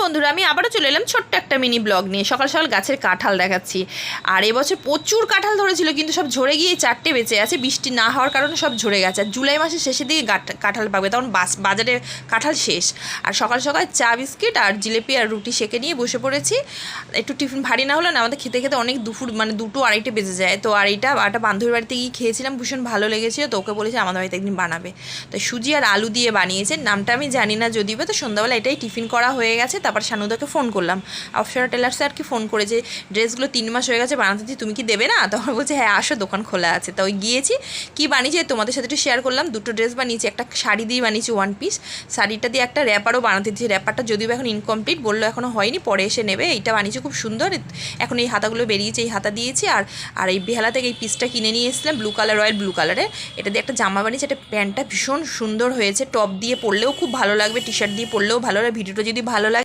বন্ধুরা, আমি আবারও চলে এলাম ছোট্ট একটা মিনি ব্লগ নিয়ে। সকাল সকাল গাছের কাঁঠাল দেখাচ্ছি। আর এবছর প্রচুর কাঁঠাল ধরেছিল, কিন্তু সব ঝরে গিয়ে 4টে বেঁচে আছে। বৃষ্টি না হওয়ার কারণে সব ঝরে গেছে। আর জুলাই মাসের শেষের দিকে কাঁঠাল পাবে, তখন বাজারে কাঁঠাল শেষ। আর সকাল সকাল চা বিস্কিট আর জিলেপি আর রুটি সেঁকে নিয়ে বসে পড়েছি। একটু টিফিন ভারী না হলে না, আমাদের খেতে খেতে অনেক দুপুর মানে 2টো 2:30 বেজে যায়। তো আর একটা বান্ধবীর বাড়িতে গিয়ে খেয়েছিলাম, ভীষণ ভালো লেগেছিলো। তো ওকে বলেছে আমাদের বাড়িতে একদিন বানাবে। তো সুজি আর আলু দিয়ে বানিয়েছে, নামটা আমি জানি না যদিও। তো সন্ধ্যাবেলা এটাই টিফিন করা হয়ে গেছে। তারপর শানুদাকে ফোন করলাম, অপসরা টেলার্সে আর কি ফোন করে, যে ড্রেসগুলো 3 মাস হয়ে গেছে বানাতে দিই, তুমি কি দেবে না? তখন বলছে হ্যাঁ আসো, দোকান খোলা আছে। তো ওই গিয়েছি, কী বানিয়েছি তোমাদের সাথে একটু শেয়ার করলাম। 2টো ড্রেস বানিয়েছি, একটা শাড়ি দিয়ে বানিয়েছি 1 পিস। শাড়িটা দিয়ে একটা র্যাপারও বানাতে দিয়েছি। র্যাপারটা যদিও এখন ইনকমপ্লিট, বললো এখনও হয়নি, পরে এসে নেবে। এইটা বানিয়েছি খুব সুন্দর। এখন এই হাতাগুলো বেরিয়েছে, এই হাতা দিয়েছি। আর এই বেহালা থেকে এই পিসটা কিনে নিয়ে এসেছিলাম, ব্লু কালার, রয়্যাল ব্লু কালারের। এটা দিয়ে একটা জামা বানিয়েছি। এটা প্যান্টটা ভীষণ সুন্দর হয়েছে, টপ দিয়ে পরলেও খুব ভালো লাগবে, টি শার্ট দিয়ে পরলেও ভালো লাগবে। ভিডিওটা যদি ভালো লাগে